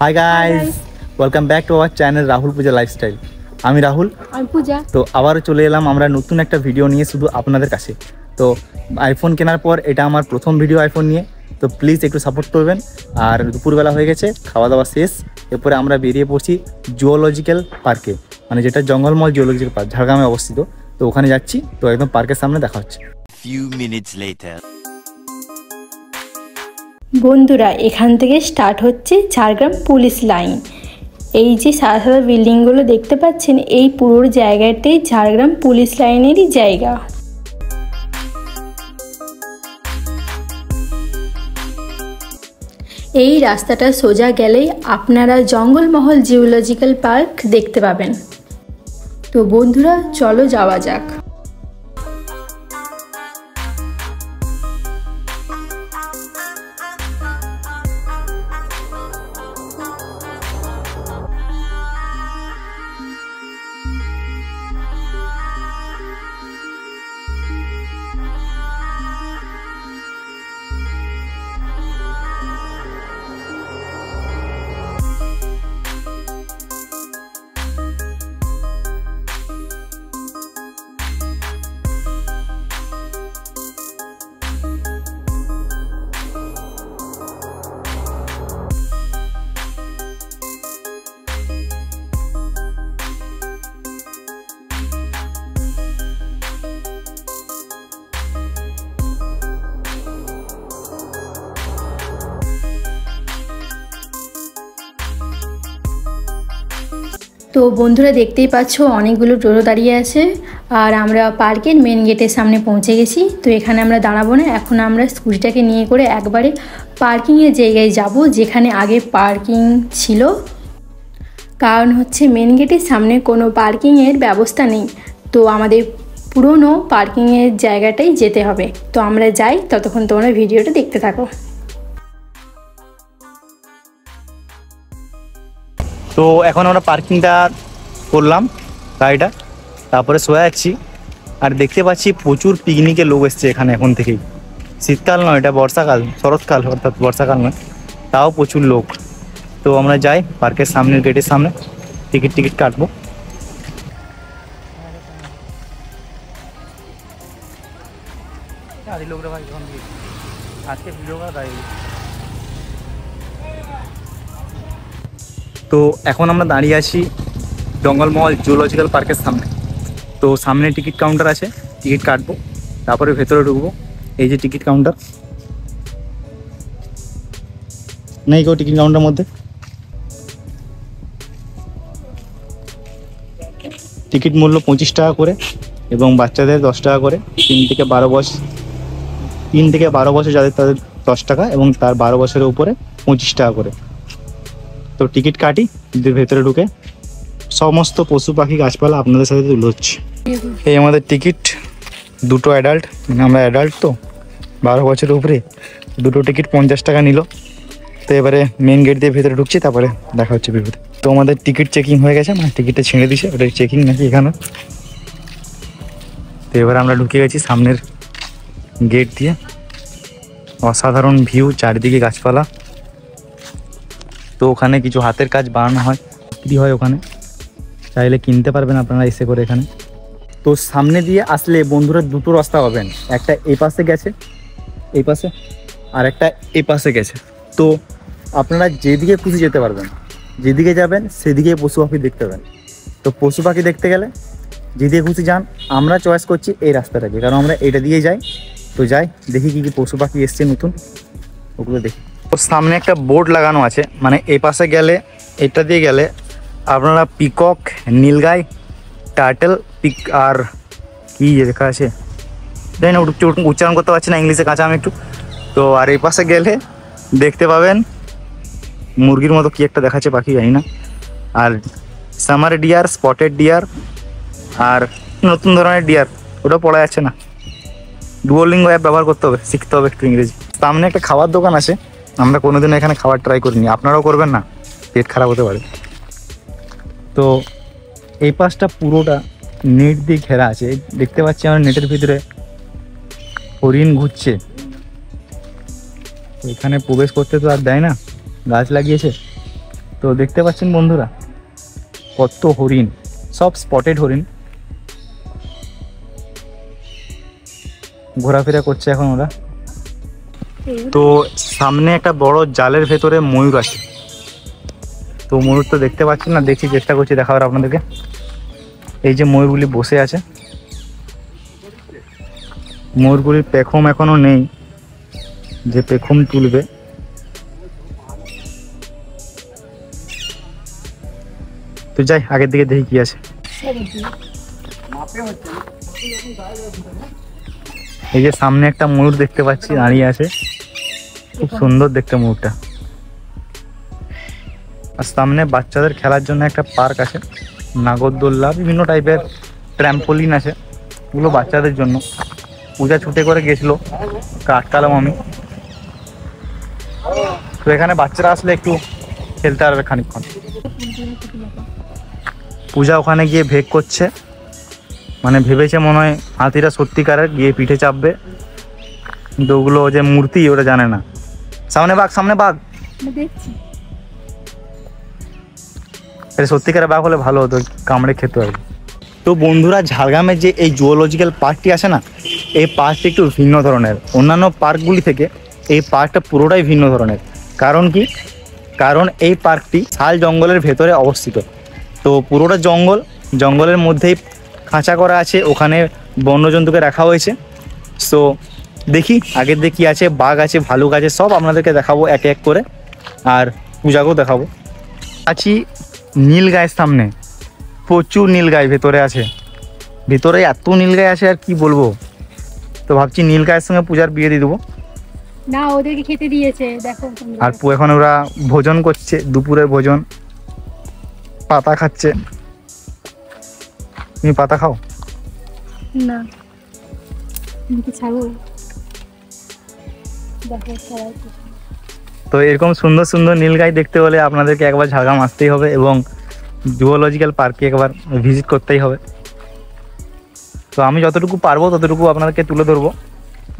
Hi guys, welcome back to our channel Rahul Puja lifestyle. আমি রাহুল, আমি পূজা। তো আবারও চলে এলাম আমরা নতুন একটা ভিডিও নিয়ে শুধু আপনাদের কাছে। তো আইফোন কেনার পর এটা আমার প্রথম ভিডিও আইফোন নিয়ে, তো প্লিজ একটু সাপোর্ট করবেন। আর দুপুরবেলা হয়ে গেছে, খাওয়া দাওয়া শেষ, এরপরে আমরা বেরিয়ে পড়ছি জুওলজিক্যাল পার্কে, মানে যেটা জঙ্গলমহল জুওলজিক্যাল পার্ক ঝাড়গ্রামে অবস্থিত। তো ওখানে যাচ্ছি, তো একদম পার্কের সামনে দেখা হচ্ছে। বন্ধুরা, এখান থেকে স্টার্ট হচ্ছে ঝাড়গ্রাম পুলিশ লাইন। এই যে সাদা সাদা বিল্ডিংগুলো দেখতে পাচ্ছেন, এই পুরো জায়গাটাই ঝাড়গ্রাম পুলিশ লাইনেরই জায়গা। এই রাস্তাটা সোজা গেলেই আপনারা জঙ্গলমহল জিওলজিক্যাল পার্ক দেখতে পাবেন। তো বন্ধুরা, চলো যাওয়া যাক। তো বন্ধুরা, দেখতেই পাচ্ছ অনেকগুলো টোটো দাঁড়িয়ে আছে, আর আমরা পার্কের মেন গেটের সামনে পৌঁছে গেছি। তো এখানে আমরা দাঁড়াবো না, এখন আমরা স্কুটিটাকে নিয়ে করে একবারে পার্কিংয়ের জায়গায় যাব, যেখানে আগে পার্কিং ছিল। কারণ হচ্ছে মেন গেটের সামনে কোনো পার্কিংয়ের ব্যবস্থা নেই, তো আমাদের পুরনো পার্কিংয়ের জায়গাটাই যেতে হবে। তো আমরা যাই, ততক্ষণ তোমরা ভিডিওটা দেখতে থাকো। তো এখন আমরা পার্কিংটা করলাম গাড়িটা, তারপরে শোয়া যাচ্ছি। আর দেখতে পাচ্ছি প্রচুর পিকনিকের লোক এসছে এখানে এখন থেকেই। শীতকাল নয়, এটা বর্ষাকাল, শরৎকাল, অর্থাৎ বর্ষাকাল নয়, তাও প্রচুর লোক। তো আমরা যাই পার্কের সামনের গেটের সামনে, টিকিট কাটবো। আজকে ভিডিও করা দাঁড়িয়ে। তো এখন আমরা দাঁড়িয়ে আছি জঙ্গলমহল জুওলজিক্যাল পার্কের সামনে। তো সামনে টিকিট কাউন্টার আছে, টিকিট কাটবো, তারপরে ভেতরে ঢুকবো। এই যে টিকিট কাউন্টার, নেই কেউ টিকিট কাউন্টার মধ্যে। টিকিট মূল্য 25 টাকা করে, এবং বাচ্চাদের 10 টাকা করে। 3 থেকে 12 বছর যাদের, তাদের 10 টাকা, এবং তার 12 বছরের উপরে 25 টাকা করে। তো টিকিট কাটি, ভেতরে ঢুকে সমস্ত পশু পাখি গাছপালা আপনাদের সাথে তুলে হচ্ছে। এই আমাদের টিকিট, দুটো অ্যাডাল্ট, মানে আমরা অ্যাডাল্ট তো 12 বছরের উপরে, দুটো টিকিট 50 টাকা নিল। তো এবারে মেন গেট দিয়ে ভেতরে ঢুকছি, তারপরে দেখা হচ্ছে ভিতরে। তো আমাদের টিকিট চেকিং হয়ে গেছে, মানে টিকিটটা ছিঁড়ে দিছে, ওটা চেকিং নাকি এখানে। তো এবার আমরা ঢুকে গেছি সামনের গেট দিয়ে। অসাধারণ ভিউ, চারিদিকে গাছপালা। তো ওখানে কিছু হাতের কাজ বানানো হয়, বিক্রি হয় ওখানে, চাইলে কিনতে পারবেন আপনারা এসে করে এখানে। তো সামনে দিয়ে আসলে বন্ধুরা দুটো রাস্তা পাবেন, একটা এই পাশে গেছে, এই পাশে, আর একটা এই পাশে গেছে। তো আপনারা যেদিকে খুশি যেতে পারবেন, যেদিকে যাবেন সেদিকে পশু পাখি দেখতে পাবেন। তো পশু পাখি দেখতে গেলে যেদিকে খুশি যান, আমরা চয়েস করছি এই রাস্তাটাকে, কারণ আমরা এটা দিয়ে যাই। তো যাই, দেখি কী কী পশু পাখি এসছে নতুন, ওগুলো দেখি। তো সামনে একটা বোর্ড লাগানো আছে, মানে এই পাশে গেলে, এটা দিয়ে গেলে আপনারা পিকক, নীলগাই, টার্টেল, পিক, আর কি লেখা আছে জানি না, উচ্চারণ করতে পারছি না, ইংলিশে কাঁচা আমি একটু। তো আর এই পাশে গেলে দেখতে পাবেন মুরগির মতো কি একটা দেখাচ্ছে পাখি, জানি না। আর সামার ডিয়ার, স্পটেড ডিয়ার, আর নতুন ধরনের ডিয়ার, ওটা পড়া যাচ্ছে না। ডুওলিঙ্গো অ্যাপ ব্যবহার করতে হবে, শিখতে হবে একটু ইংরেজি। সামনে একটা খাবার দোকান আছে, আমরা কোনোদিন এখানে খাবার ট্রাই করিনি, আপনারাও করবেন না, পেট খারাপ হতে পারে। তো এই পাশটা পুরোটা নেট দিয়ে ঘেরা আছে, দেখতে পাচ্ছি আমরা নেটের ভিতরে হরিণ ঘুরছে। এখানে প্রবেশ করতে তো আর দেয় না, গাছ লাগিয়েছে। তো দেখতে পাচ্ছেন বন্ধুরা কত হরিণ, সব স্পটেড হরিণ ঘোরাফেরা করছে এখন ওরা। তো সামনে একটা বড় জালের ভেতরে ময়ূর আছে, তো ময়ূর তো দেখতে পাচ্ছেন না, দেখছি চেষ্টা করছি দেখাবার আপনাদেরকে। এই যে ময়ূরগুলি বসে আছে, ময়ূরগুলির পেখম এখনো নেই, যে পেখম তুলবে। তো যাই আগের দিকে দেখি কি আছে। এই যে সামনে একটা ময়ূর দেখতে পাচ্ছি দাঁড়িয়ে আছে, খুব সুন্দর দেখতে ময়ূরটা। আর সামনে বাচ্চাদের খেলার জন্য একটা পার্ক আছে, নাগরদোল্লা বিভিন্ন টাইপের ট্র্যাম্পোলিন আছে, ওগুলো বাচ্চাদের জন্য। পূজা ছুটে করে গেছিলো, আটকালাম আমি। তো এখানে বাচ্চারা আসলে একটু খেলতে পারবে খানিকক্ষণ। পূজা ওখানে গিয়ে ভেগ করছে, মানে ভেবেছে মনে হয় হাতিটা সত্যিকারের, গিয়ে পিঠে চাপবে, কিন্তু ওগুলো যে মূর্তি ওটা জানে না। সামনে বাঘ, সামনে বাঘ, এটা সত্যিকারের বাঘ হলে ভালো হতো, কামড়ে খেতে হবে। তো বন্ধুরা ঝাড়গ্রামের যে এই জুওলজিক্যাল পার্কটি আছে না, এই পার্কটি একটু ভিন্ন ধরনের, অন্যান্য পার্কগুলি থেকে এই পার্কটা পুরোটাই ভিন্ন ধরনের। কারণ কি? কারণ এই পার্কটি শাল জঙ্গলের ভেতরে অবস্থিত। তো পুরোটা জঙ্গল, জঙ্গলের মধ্যেই খাঁচা করা আছে, ওখানে বন্যজন্তুকে রাখা হয়েছে। সো দেখি আগের দিকে কী আছে, বাঘ আছে, ভালুক আছে, সব আপনাদেরকে দেখাবো এক এক করে, আর পূজাকেও দেখাবো। আছি নীলগায়ের সামনে, প্রচুর নীলগাই ভেতরে আছে, ভেতরে এত নীলগাই আছে আর কি বলবো। তো ভাবছি নীলগায়ের সঙ্গে পূজার বিয়ে দিয়ে দেবো। না, ওদেরকে খেতে দিয়েছে দেখো। আর এখন ওরা ভোজন করছে, দুপুরের ভোজন, পাতা খাচ্ছে। তুমি পাতা খাও না? ছাগল দেখো সবাই। তো এরকম সুন্দর সুন্দর নীলগাই দেখতে হলে আপনাদেরকে একবার ঝাড়গ্রাম আসতেই হবে এবং জুওলজিক্যাল পার্কে একবার ভিজিট করতেই হবে। তো আমি যতটুকু পারবো ততটুকু আপনাদেরকে তুলে ধরবো,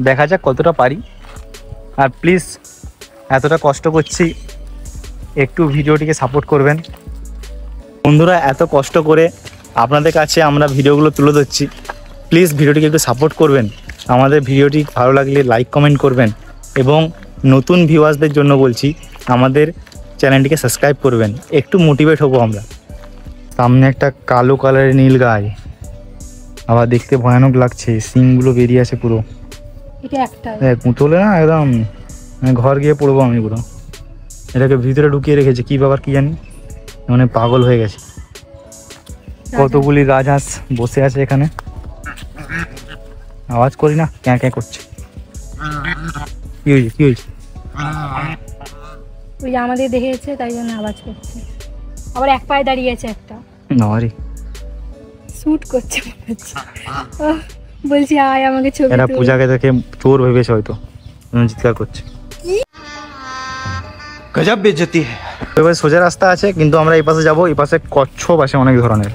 দেখা যাক কতটা পারি। আর প্লিজ এতটা কষ্ট করছি, একটু ভিডিওটিকে সাপোর্ট করবেন বন্ধুরা। এত কষ্ট করে আপনাদের কাছে আমরা ভিডিওগুলো তুলে ধরছি, প্লিজ ভিডিওটিকে একটু সাপোর্ট করবেন। আমাদের ভিডিওটি ভালো লাগলে লাইক কমেন্ট করবেন, এবং নতুন ভিউয়ার্সদের জন্য বলছি আমাদের চ্যানেলটিকে সাবস্ক্রাইব করবেন, একটু মোটিভেট হবো আমরা। সামনে একটা কালো কালারের নীলগাই, আবার দেখতে ভয়ানক লাগছে, শিংগুলো বেরিয়ে আছে পুরো। এটা একটা কুঁতলে না একদম, ঘর গিয়ে পড়বো আমি পুরো। এটাকে ভিতরে ঢুকিয়ে রেখেছে কি ব্যাপার কি জানি, মানে পাগল হয়ে গেছে। কতগুলি রাজহাঁস বসে আছে এখানে, আওয়াজ করি না, ক্যাঁ ক্যাঁ করছে। কি হয়েছে কি হয়েছে? ওই আমাদের দেখেছে তাই জন্য আওয়াজ করছে। আবার এক পায়ে দাঁড়িয়ে আছে একটা, নারে শুট করছে বলছি আয় আমাকে ছবি। এরা পূজাকে দেখে চোর ভেবেছে হয়তো, চিৎকার করছে। গজব বেইজ্জতি। এবার সোজা রাস্তা আছে, কিন্তু আমরা এই পাশে যাবো, এই পাশে কচ্ছপ আছে অনেক ধরনের।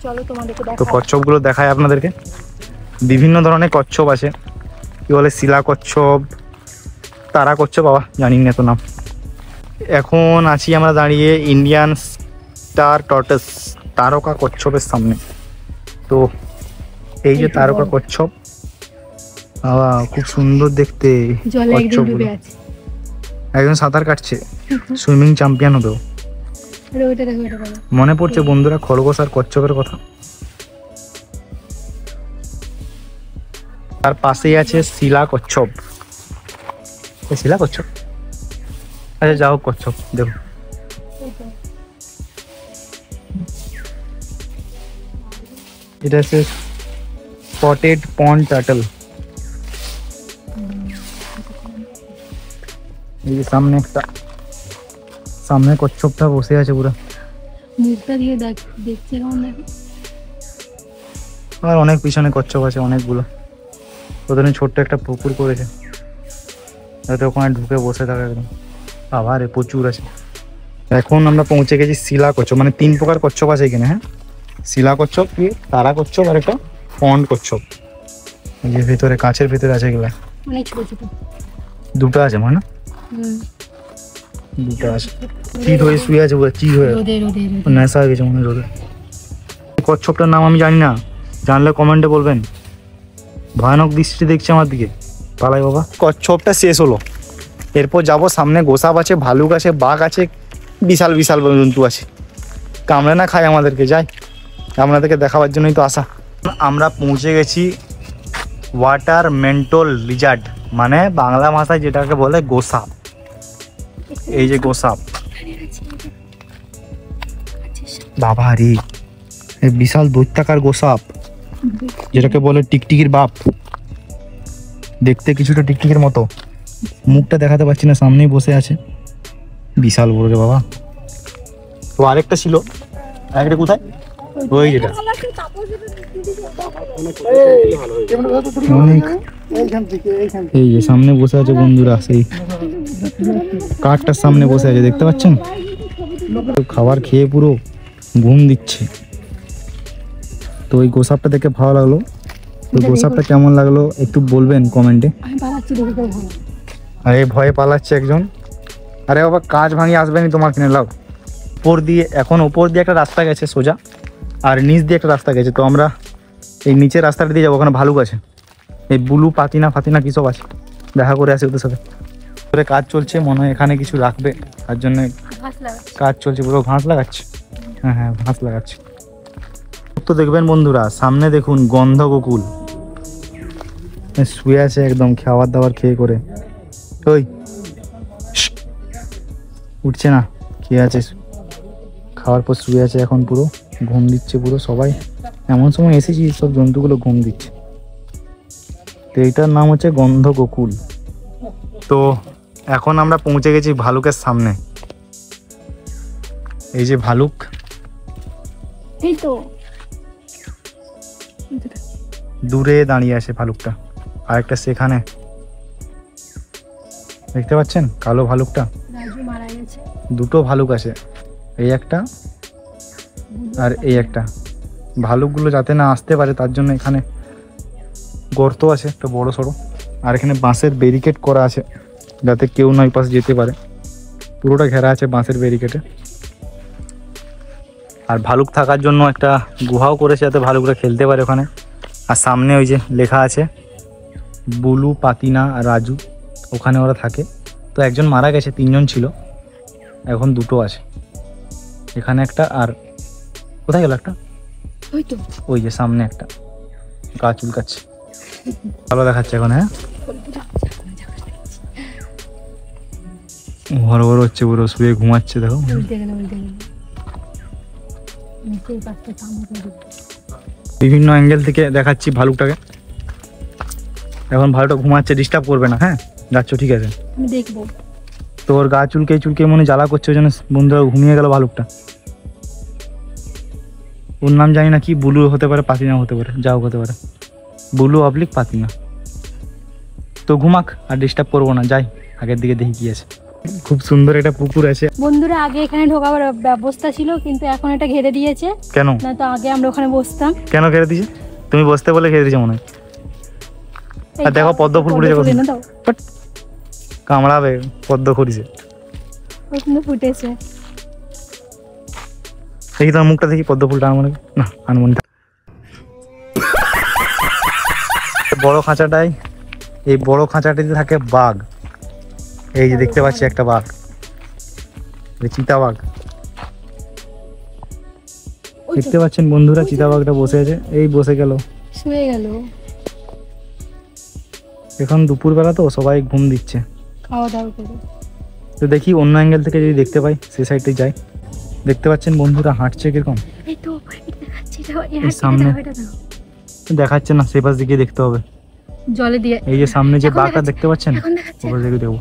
চলো তোমাদেরকে তো দেখাই। কচ্ছপগুলো দেখায় আপনাদেরকে, বিভিন্ন ধরনের কচ্ছপ আছে, কি বলে শিলা কচ্ছপ, তারা কচ্ছপ, বাবা জানি না তো নাম। এখন আছি আমরা দাঁড়িয়ে ইন্ডিয়ান স্টার টর্টস, তারকা কচ্ছপের সামনে। তো এই যে তারকা কচ্ছপ, বাবা খুব সুন্দর দেখতে জলে একদম কচ্ছপগুলো। ডুবে আছে, একজন সাঁতার কাটছে, সুইমিং চ্যাম্পিয়ন হতো। আরে ওইটা দেখো, ওইটা দেখো। মনে পড়ছে বন্ধুরা খরগোশ আর কচ্ছপের কথা। তার পাশেই আছে শিলা কচ্ছপ, শিলা কচ্ছপ, আচ্ছা যাও কচ্ছপ দেখো। এটা হচ্ছে স্পটেড পন্ড টার্টল। এই যে সামনে একটা, সামনে কচ্ছপটা বসে আছে পুরো, মুখটা দিয়ে দেখছে কেমন দেখো। আর অনেক পিছনে কচ্ছপ আছে অনেকগুলো। ওদের ছোট্ট একটা পুকুর করেছে, যাতে ওখানে ঢুকে বসে থাকে একদম। আবার প্রচুর আছে। এখন আমরা পৌঁছে গেছি শিলা কচ্ছপ, মানে 3 প্রকার কচ্ছপ আছে এখানে। হ্যাঁ, শিলা কচ্ছপ, কি তারা কচ্ছপ, আর একটা পন্ড কচ্ছপ। এই যে ভেতরে কাঁচের ভেতরে আছে এগুলা, অনেক ছোট ছোট দুটো আছে মানে। দুটো আছে, চিত হয়ে শুয়ে আছে পুরো, চিত হয়ে নেশা হয়ে গেছে মনে হয় রোদে। কচ্ছপটার নাম আমি জানি না, জানলে কমেন্টে বলবেন। ভয়ানক দৃষ্টি দেখছে আমার দিকে, পালাই বাবা। কচ্ছপটা শেষ হলো, এরপর যাব সামনে গোসাপ আছে, ভালুক আছে, বাঘ আছে, বিশাল বিশাল জন্তু আছে, কামড়ে না খায় আমাদেরকে। যাই, আপনাদেরকে দেখাবার জন্যই তো আসা। আমরা পৌঁছে গেছি ওয়াটার মেন্টল লিজার্ড, মানে বাংলা ভাষায় যেটাকে বলে গোসাপ। এই যে গোসাপ, বাবা রে, এই বিশাল দৈত্যাকার গোসাপ, যেটাকে বলে টিকটিকির বাপ। দেখতে কিছুটা টিকটিকির মতো, মুখটা দেখাতে পারছি না, সামনেই বসে আছে, বিশাল বড় রে বাবা। তো আরেকটা ছিল, আরেকটা কোথায়? ওই যেটা অনেক, এই যে সামনে বসে আছে বন্ধুরা, সেই কাঠটার সামনে বসে আছে, দেখতে পাচ্ছেন? খাবার খেয়ে পুরো ঘুম দিচ্ছে। তো ওই গোসাপটা দেখে ভালো লাগলো। তো গোসাপটা কেমন লাগলো একটু বলবেন কমেন্টে। আরে ভয়ে পালাচ্ছে একজন। আরে বাবা, কাঁচ ভাঙিয়ে আসবেনি তোমার কিনে লাও। উপর দিয়ে, এখন উপর দিয়ে একটা রাস্তা গেছে সোজা, আর নিচ দিয়ে একটা রাস্তা গেছে। তো আমরা এই নিচের রাস্তাটা দিয়ে যাবো, ওখানে ভালুক আছে, এই বুলু পাতিনা ফাতিনা কী সব আছে, দেখা করে আসে ওদের সাথে। কাজ চলছে মনে হয়, এখানে কিছু রাখবে, তার জন্য কাজ চলছে, পুরো ঘাস লাগাচ্ছে। হ্যাঁ হ্যাঁ, ঘাস লাগাচ্ছে। তো দেখবেন বন্ধুরা, সামনে দেখুন গন্ধ গোকুল শুয়ে আছে একদম, খাবার দাবার খেয়ে করে। ওই উঠছে না, খেয়ে আছে, খাওয়ার পর শুয়ে আছে, এখন পুরো ঘুম দিচ্ছে পুরো। সবাই এমন সময় এসেছি সব জন্তুগুলো ঘুম দিচ্ছে। তো এইটার নাম হচ্ছে গন্ধ গোকুল। তো এখন আমরা পৌঁছে গেছি ভালুকের সামনে। এই যে ভালুক, এই তো দূরে দাঁড়িয়ে আছে ভালুকটা, আরেকটা সেখানে দেখতে পাচ্ছেন, কালো ভালুকটা। দুটো ভালুক আছে, এই একটা আর এই একটা। ভালুকগুলো যাতে না আসতে পারে তার জন্য এখানে গর্ত আছে একটা বড় সড়ো, আর এখানে বাঁশের ব্যারিকেড করা আছে যাতে কেউ নয় পাশে যেতে পারে। পুরোটা ঘেরা আছে বাঁশের ব্যারিকেডে। আর ভালুক থাকার জন্য একটা গুহাও করেছে যাতে ভালুকরা খেলতে পারে ওখানে। আর সামনে ওই যে লেখা আছে বুলু পাতিনা রাজু, ওখানে ওরা থাকে। তো একজন মারা গেছে, 3 জন ছিল, এখন 2টো আছে। এখানে একটা, আর কোথায় গেল একটা? ওই যে সামনে একটা, গা চুলকাচ্ছে, ভালো দেখাচ্ছে এখন। হ্যাঁ, বড় বড় হচ্ছে পুরো, শুয়ে ঘুমাচ্ছে দেখো। বিভিন্ন অ্যাঙ্গেল থেকে দেখাচ্ছি ভালুকটাকে। এখন ভালুকটা ঘুমাচ্ছে, ডিস্টার্ব করবে না। হ্যাঁ, যাচ্ছ, ঠিক আছে, আমি দেখবো। তোর গা চুলকে চুলকে মনে জ্বালা করছে, ওই জন্য বন্ধুরা ঘুমিয়ে গেল ভালুকটা। ওর নাম জানি না কি, বুলু হতে পারে, পাতিনা হতে পারে, যাও হতে পারে, বুলু অবলিক পাতিনা। তো ঘুমাক, আর ডিস্টার্ব করবো না, যাই আগের দিকে দেখি কি আছে। খুব সুন্দর একটা পুকুর আছে বন্ধুরা, আগে এখানে ঢোকাবার ব্যবস্থা ছিল, কিন্তু এখন এটা ঘিরে দিয়েছে। কেন? না তো আগে আমরা ওখানে বসতাম। কেন ঘিরে দিয়েছে? তুমি বসতে বলে ঘিরে দিয়েছে মনে হয়। আর দেখো পদ্ম ফুল ফুটেছে, কামড়াবে পদ্ম ফুটেছে, ফুটেছে। দেখি তোমার মুখটা দেখি, পদ্ম ফুলটা আনমনে না, আনমনে। বড় খাঁচাটাই, এই বড় খাঁচাটিতে থাকে বাঘ। এই যে দেখতে পাচ্ছি একটা বাঘ, চিতাবাঘ দেখতে পাচ্ছেন বন্ধুরা। চিতাবাঘটা বসে আছে, এই বসে গেল, শুয়ে গেল। এখন দুপুরবেলা তো সবাই ঘুম দিচ্ছে, খাওয়া দাওয়া করে। তো দেখি অন্য অ্যাঙ্গেল থেকে যদি দেখতে পাই, সে সাইডে যাই। দেখতে পাচ্ছেন বন্ধুরা হাঁটছে কিরকম, এই সামনে দেখাচ্ছে না, সে পাশ দিকে দেখতে হবে জলে দিয়ে। এই যে সামনে যে বাঘটা দেখতে পাচ্ছেন, ওপর দিকে দেখবো।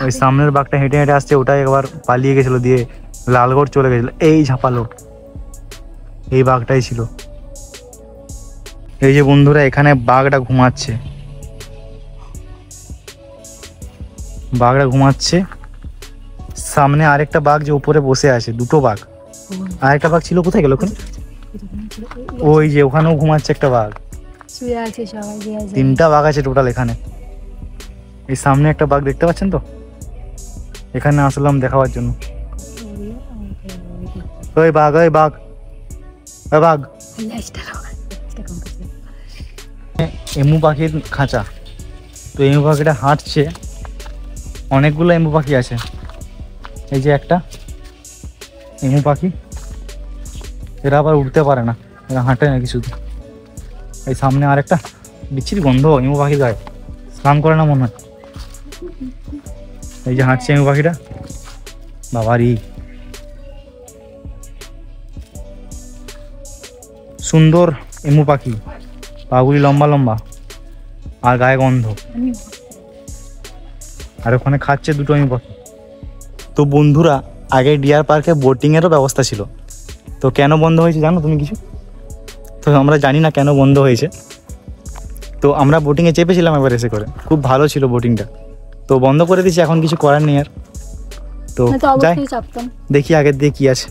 ওই সামনের বাঘটা হেঁটে হেঁটে আসছে, ওটাই একবার পালিয়ে গেছিল, দিয়ে লালগড় চলে গেছিল, এই ঝাপালো, এই বাঘটাই ছিল। এই যে বন্ধুরা, এখানে বাঘটা ঘুমাচ্ছে, বাঘটা ঘুমাচ্ছে। সামনে আরেকটা বাঘ যে উপরে বসে আছে, 2টো বাঘ। আরেকটা বাঘ ছিল, কোথায় গেল ওখানে? ওই যে ওখানেও ঘুমাচ্ছে একটা বাঘ, শুয়ে আছে সবাই। 3টা বাঘ আছে টোটাল এখানে। এই সামনে একটা বাঘ দেখতে পাচ্ছেন তো, এখানে আসলাম দেখাবার জন্য। ওই বাঘ, ওই বাঘ, ওই বাঘ। এমু পাখির খাঁচা। তো এমু পাখিটা হাঁটছে, অনেকগুলো এমু পাখি আছে। এই যে একটা এমু পাখি, এরা আবার উঠতে পারে না, এরা হাঁটে নাকি শুধু। এই সামনে আর একটা বিচ্ছিরি গন্ধ এমু পাখির গায়ে, স্নান করে না মনে হয়। এই যে হাঁটছে এমু পাখিটা, বাবারি সুন্দর এমু পাখি, পাগুলি লম্বা লম্বা আর গায়ে গন্ধ। আর ওখানে খাচ্ছে দুটো এমু পাখি। তো বন্ধুরা, আগে ডিয়ার পার্কে বোটিংয়েরও ব্যবস্থা ছিল, তো কেন বন্ধ হয়েছে জানো তুমি কিছু? তো আমরা জানি না কেন বন্ধ হয়েছে। তো আমরা বোটিংয়ে চেপেছিলাম এবার এসে করে, খুব ভালো ছিল বোটিংটা, তো বন্ধ করে দিয়েছি, এখন কিছু করার নেই আর। তো যাই দেখি আগের দিয়ে কি আছে।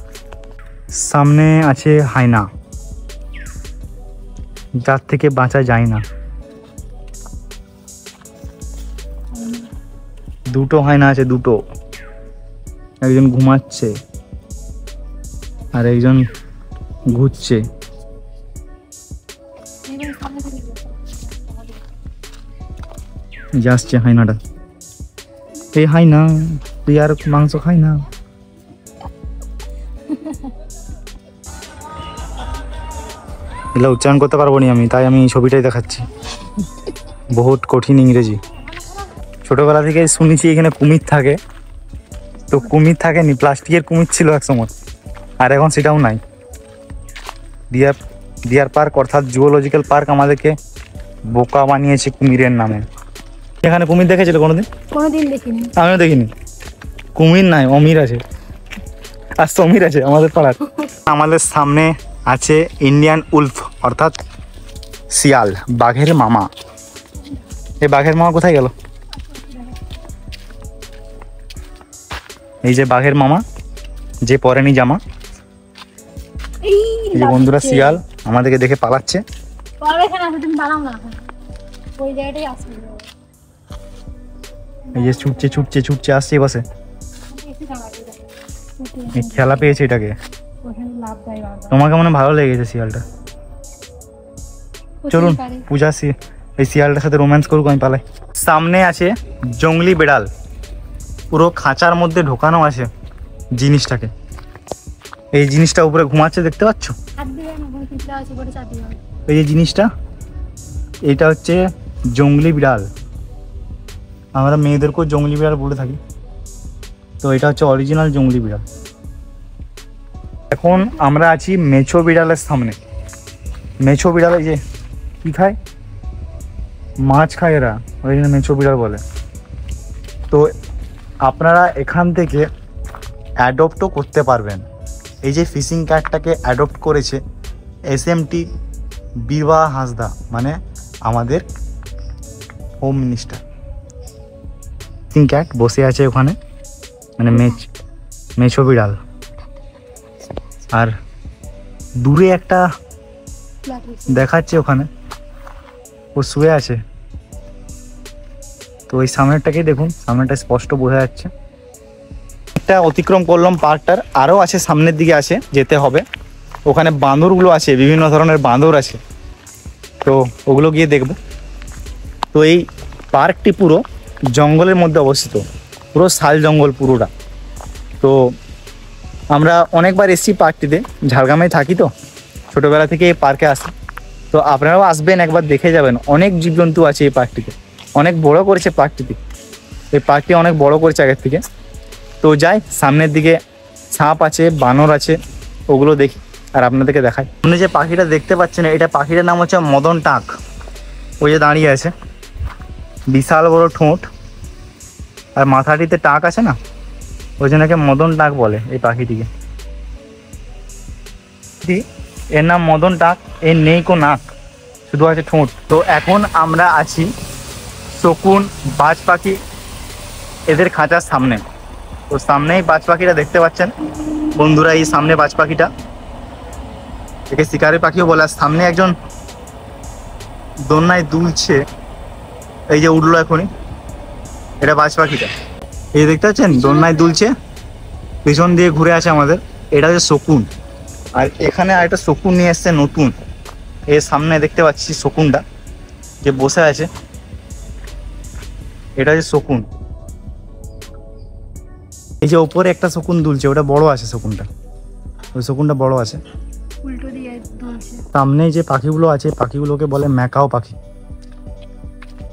সামনে আছে হায়না, যার থেকে বাঁচা যায় না। দুটো হায়না আছে, দুটো। একজন ঘুমাচ্ছে আর একজন ঘুরছে। আসছে হায়নাটা। এই হায়না, তুই আর মাংস খাই না। এগুলো উচ্চারণ করতে পারবো না আমি, তাই আমি ছবিটাই দেখাচ্ছি। বহুত কঠিন ইংরেজি। ছোটবেলা থেকে শুনেছি এখানে কুমির থাকে, তো কুমির থাকেনি, প্লাস্টিকের কুমির ছিল এক সময়, আর এখন সেটাও নাই। ডিয়ার পার্ক অর্থাৎ জুওলজিক্যাল পার্ক আমাদেরকে বোকা বানিয়েছে কুমিরের নামে। এখানে কুমির দেখেছিল কোনোদিন? কোনোদিন দেখিনি। আমিও দেখিনি। কুমির নাই, অমির আছে, আর সমীর আছে আমাদের পাড়ার। আমাদের সামনে আছে ইন্ডিয়ান উলফ অর্থাৎ শিয়াল, বাঘের মামা। এই বাঘের মামা কোথায় গেল? এই যে বাঘের মামা, যে পরেনি জামা। এই যে বন্ধুরা, শিয়াল আমাদেরকে দেখে পালাচ্ছে। এই যে ছুটছে ছুটছে ছুটছে, আসছে বসে। খেলা পেয়েছে এটাকে। তোমাকে মনে ভালো লেগেছে শিয়ালটা। চলুন পূজা এই শিয়ালটার সাথে রোম্যান্স করুক, আমি পালাই। সামনে আছে জঙ্গলি বিড়াল, পুরো খাঁচার মধ্যে ঢোকানো আছে জিনিসটাকে। এই জিনিসটা উপরে ঘুমাচ্ছে, দেখতে পাচ্ছ? এই যে জিনিসটা, এটা হচ্ছে জঙ্গলি বিড়াল। আমরা মেয়েদেরকেও জঙ্গলি বিড়াল বলে থাকি, তো এটা হচ্ছে অরিজিনাল জঙ্গলি বিড়াল। এখন আমরা আছি মেছো বিড়ালের সামনে। মেছো বিড়াল এই যে কি খায়, মাছ খায় এরা, ওই জন্য মেছো বিড়াল বলে। তো আপনারা এখান থেকে অ্যাডপ্টও করতে পারবেন। এই যে ফিশিং ক্যাটটাকে অ্যাডপ্ট করেছে SMT বিভা হাঁসদা, মানে আমাদের হোম মিনিস্টার। ফিশিং ক্যাট বসে আছে ওখানে, মানে মেছো বিড়াল। আর দূরে একটা দেখাচ্ছে ওখানে, ও শুয়ে আছে। তো ওই সামনেরটাকেই দেখুন, সামনেটা স্পষ্ট বোঝা যাচ্ছে। একটা অতিক্রম করলাম পার্কটার, আরও আছে সামনের দিকে আছে, যেতে হবে। ওখানে বাঁদরগুলো আছে, বিভিন্ন ধরনের বাঁদর আছে, তো ওগুলো গিয়ে দেখব। তো এই পার্কটি পুরো জঙ্গলের মধ্যে অবস্থিত, পুরো শাল জঙ্গল পুরোটা। তো আমরা অনেকবার এসেছি পার্কটিতে, ঝাড়গ্রামে থাকি তো, ছোটোবেলা থেকে এই পার্কে আসি। তো আপনারাও আসবেন, একবার দেখে যাবেন। অনেক জীবজন্তু আছে এই পার্কটিতে, অনেক বড় করেছে পার্কটিতে। এই পার্কটি অনেক বড় করেছে আগের থেকে। তো যাই, সামনের দিকে সাপ আছে, বানর আছে, ওগুলো দেখি আর আপনাদেরকে দেখাই। আপনি যে পাখিটা দেখতে পাচ্ছেন, এটা পাখিটার নাম হচ্ছে মদন টাক। ওই যে দাঁড়িয়ে আছে, বিশাল বড় ঠোঁট আর মাথাটিতে টাক আছে না, ওই জন্য মদন টাক বলে এই পাখিটিকে। এর নাম মদন টাক, এর নেই কো নাক, শুধু আছে ঠোঁট। তো এখন আমরা আছি শকুন, বাজ পাখি, এদের খাঁচার সামনে। তো সামনেই বাজ পাখিটা দেখতে পাচ্ছেন বন্ধুরা, এই সামনে বাজ পাখিটা, একে শিকারি পাখিও বলে। সামনে একজন দোলনায় দুলছে, এই যে উঠলো এখনই, এটা বাজ পাখিটা। এই দেখতে পাচ্ছেন দোলনায় দুলছে, পিছন দিয়ে ঘুরে আছে আমাদের, এটা হচ্ছে শকুন। আর এখানে আরেকটা শকুন নিয়ে এসছে নতুন, এর সামনে দেখতে পাচ্ছি শকুনটা যে বসে আছে, এটা হচ্ছে শকুন। এই যে ওপরে একটা শকুন দুলছে, ওটা বড় আছে শকুনটা, ওই শকুনটা বড় আছে। উল্টো দিয়ে দুলছে। সামনে যে পাখিগুলো আছে, পাখিগুলোকে বলে ম্যাকাও পাখি।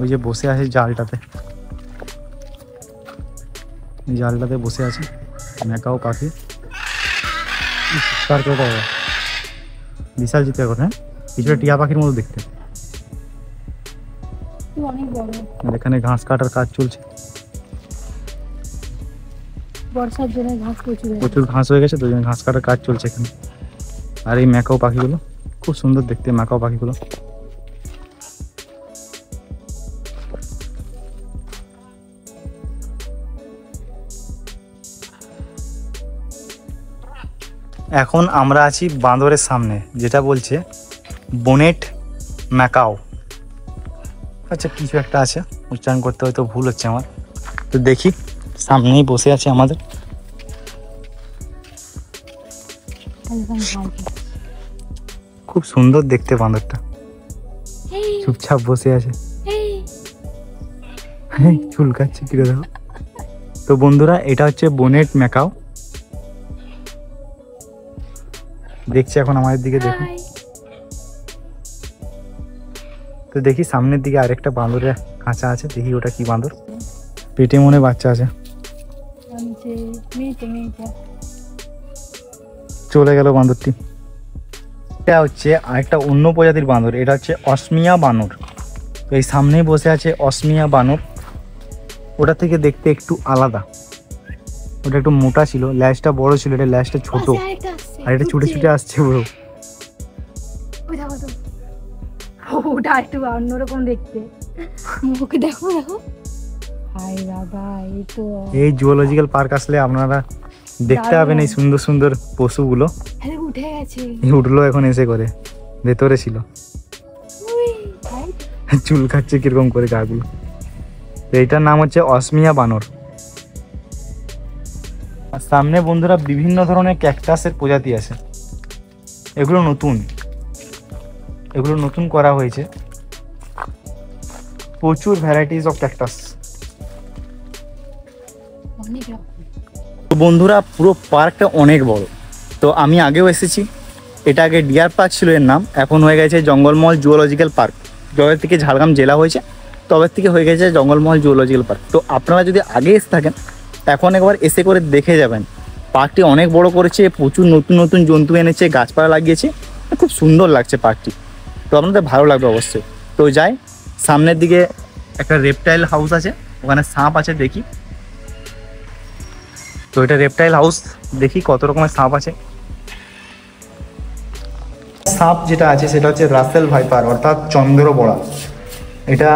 ওই যে বসে আছে জালটাতে, জালটাতে বসে আছে ম্যাকাও পাখি। বিশাল চিৎকার করে, হ্যাঁ কিছুটা টিয়া পাখির মতো দেখতে। অনেক বড়। আর এখানে ঘাস কাটার কাজ চলছে, বর্ষার জন্য ঘাস প্রচুর ঘাস হয়ে গেছে, তো ওই জন্য ঘাস কাটার কাজ চলছে এখানে। আর এই ম্যাকাও পাখিগুলো খুব সুন্দর দেখতে, ম্যাকাও পাখিগুলো। এখন আমরা আছি বাঁদরের সামনে, যেটা বলছে বনেট ম্যাকাও। আচ্ছা কিছু একটা আছে, উচ্চারণ করতে হয়তো ভুল হচ্ছে আমার, তো দেখি। সামনেই বসে আছে আমাদের, খুব সুন্দর দেখতে বাঁদরটা, চুপচাপ বসে আছে, চুলকাচ্ছে কিরে দেখো। তো বন্ধুরা এটা হচ্ছে বনেট ম্যাকাও, দেখছি এখন আমাদের দিকে। দেখুন তো, দেখি সামনের দিকে আরেকটা বাঁদরের খাঁচা আছে, দেখি ওটা কি বাঁদর, পেটে মনে বাচ্চা আছে। চলে গেল বাঁদরটি। এটা হচ্ছে আরেকটা অন্য প্রজাতির বাঁদর, এটা হচ্ছে অসমিয়া বানর। তো এই সামনেই বসে আছে অসমিয়া বানর, ওটা থেকে দেখতে একটু আলাদা, ওটা একটু মোটা ছিল, ল্যাজটা বড় ছিল, এটা ল্যাজটা ছোট, আর এটা ছুটে ছুটে আসছে পুরো। ওটা একটু অন্যরকম দেখতে, মুখ দেখো দেখো। হাই বাবা, এই তো এই জুওলজিক্যাল পার্ক আসলে আপনারা দেখতে পাবেন এই সুন্দর সুন্দর পশুগুলো। উঠে গেছে, উঠলো এখন এসে করে, ভেতরে ছিল, চুল খাচ্ছে কিরকম করে গাগুলো। এইটার নাম হচ্ছে অসমিয়া বানর। আর সামনে বন্ধুরা বিভিন্ন ধরনের ক্যাকটাসের প্রজাতি আছে, এগুলো নতুন করা হয়েছে, প্রচুর ভ্যারাইটিস অফ ক্যাকটাস। তো বন্ধুরা পুরো পার্কটা অনেক বড়। তো আমি আগেও এসেছি, এটা আগে ডিয়ার পার্ক ছিল এর নাম, এখন হয়ে গেছে জঙ্গলমহল জুওলজিক্যাল পার্ক। যবে থেকে ঝাড়গ্রাম জেলা হয়েছে তবে থেকে হয়ে গেছে জঙ্গলমহল জুওলজিক্যাল পার্ক। তো আপনারা যদি আগে এসে থাকেন এখন একবার এসে করে দেখে যাবেন, পার্কটি অনেক বড় করেছে, প্রচুর নতুন নতুন জন্তু এনেছে, গাছপালা লাগিয়েছে, খুব সুন্দর লাগছে পার্কটি। তো আপনাদের ভালো লাগবে অবশ্যই। তো যাই, সামনের দিকে একটা রেপটাইল হাউস আছে, ওখানে সাপ আছে দেখি। তো এটা রেপটাইল হাউস, দেখি কত রকমের সাপ আছে। সাপ যেটা আছে সেটা হচ্ছে রাসেল ভাইপার অর্থাৎ চন্দ্রবড়া। এটা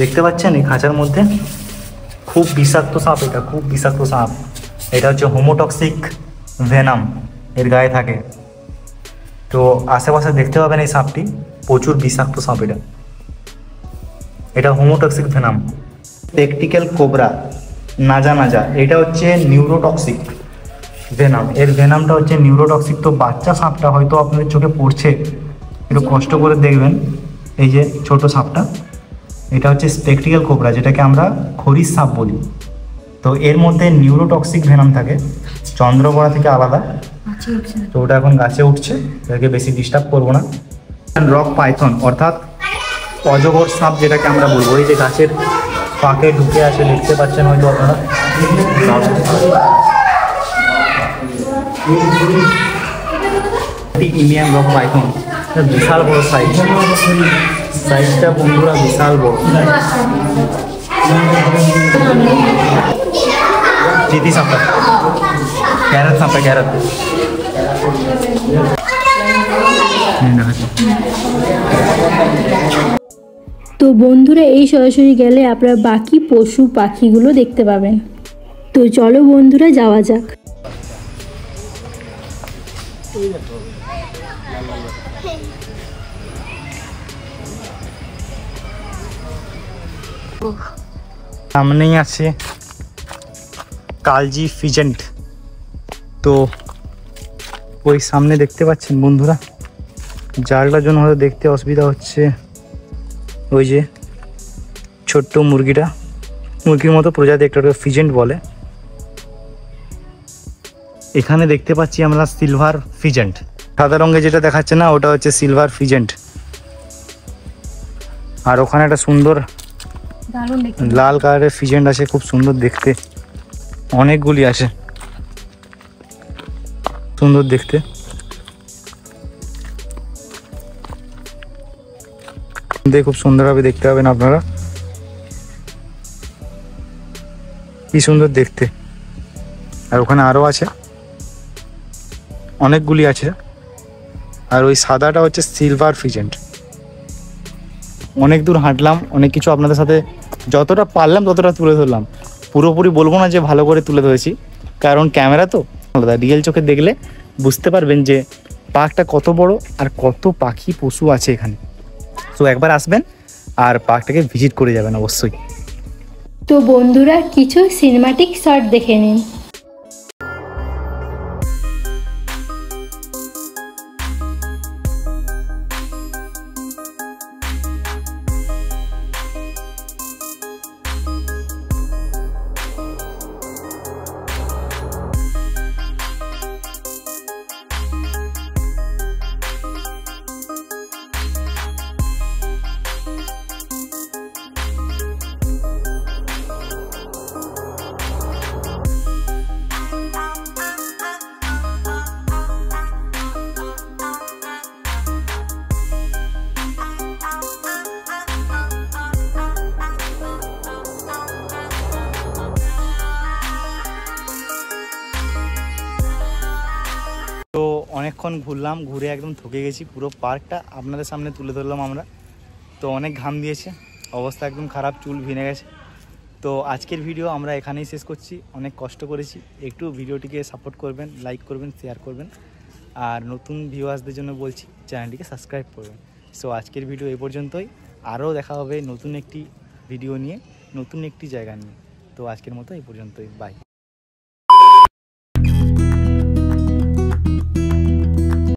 দেখতে পাচ্ছেন এই খাঁচার মধ্যে, খুব বিষাক্ত সাপ, এটা খুব বিষাক্ত সাপ। এটা হচ্ছে হোমোটক্সিক ভেনাম এর গায়ে থাকে। তো আশেপাশে দেখতে পাবেন এই সাপটি, প্রচুর বিষাক্ত সাপ। এটা হোমোটক্সিক ভেনাম। স্পেকটিক্যাল কোবরা নাজা, এটা হচ্ছে নিউরোটক্সিক ভেনাম, এর ভেনামটা হচ্ছে নিউরোটক্সিক। তো বাচ্চা সাপটা হয়তো আপনাদের চোখে পড়ছে, একটু কষ্ট করে দেখবেন। এই যে ছোট সাপটা, এটা হচ্ছে স্পেকটিক্যাল কোবরা, যেটাকে আমরা খরিস সাপ বলি। তো এর মধ্যে নিউরোটক্সিক ভেনাম থাকে, চন্দ্রবড়া থেকে আলাদা। তো ওটা এখন গাছে উঠছে, এটাকে বেশি ডিস্টার্ব করবো না। রক পাইথন অর্থাৎ অজগর সাপ যেটাকে আমরা বলবো, এই যে গাছের ফাঁকে ঢুকে আছে, দেখতে পাচ্ছেন হয়তো আপনারা। ইন্ডিয়ান রক পাইথন, বিশাল বড় সাইজ, সাইজটা বন্ধুরা বিশাল বড়। চিতি সাপটা, ক্যারেট সাপটা, ক্যারেট। তো বন্ধুরা এই সরাসরি গেলে আপনারা বাকি পশু পাখিগুলো দেখতে পাবেন। তো চলো বন্ধুরা যাওয়া যাক। সামনেই আছে কালজি ফিজেন্ট। তো ওই সামনে দেখতে পাচ্ছেন বন্ধুরা, জালটার জন্য হয়তো দেখতে অসুবিধা হচ্ছে, ওই যে ছোট্ট মুরগিটা, মুরগির মতো প্রজাতি, একটা ফিজেন্ট বলে। এখানে দেখতে পাচ্ছি আমরা সিলভার ফিজেন্ট, সাদা রঙে যেটা দেখাচ্ছে না ওটা হচ্ছে সিলভার ফিজেন্ট। আর ওখানে একটা সুন্দর লাল কালারের ফিজেন্ট আছে, খুব সুন্দর দেখতে, অনেকগুলি আছে, সুন্দর দেখতে। খুব সুন্দরভাবে দেখতে পাবেন আপনারা, কি সুন্দর দেখতে। আর ওখানে আরো আছে, অনেকগুলি আছে। আর ওই সাদাটা হচ্ছে সিলভার ফিজেন্ট। অনেক দূর হাঁটলাম, অনেক কিছু আপনাদের সাথে যতটা পারলাম ততটা তুলে ধরলাম। পুরোপুরি বলবো না যে ভালো করে তুলে ধরেছি, কারণ ক্যামেরা তো আলাদা, রিয়েল চোখে দেখলে বুঝতে পারবেন যে পার্কটা কত বড় আর কত পাখি পশু আছে এখানে। তো একবার আসবেন আর পার্কটাকে ভিজিট করে যাবেন অবশ্যই। তো বন্ধুরা কিছু সিনেমাটিক শট দেখে নিন। তো অনেকক্ষণ ঘুরলাম, ঘুরে একদম থকে গেছি, পুরো পার্কটা আপনাদের সামনে তুলে ধরলাম আমরা। তো অনেক ঘাম দিয়েছে, অবস্থা একদম খারাপ, চুল ভিনে গেছে। তো আজকের ভিডিও আমরা এখানেই শেষ করছি, অনেক কষ্ট করেছি। একটু ভিডিওটিকে সাপোর্ট করবেন, লাইক করবেন, শেয়ার করবেন, আর নতুন ভিউয়ার্সদের জন্য বলছি চ্যানেলটিকে সাবস্ক্রাইব করবেন। সো আজকের ভিডিও এই পর্যন্তই, আরও দেখা হবে নতুন একটি ভিডিও নিয়ে, নতুন একটি জায়গা নিয়ে। তো আজকের মতো এই পর্যন্তই, বাই।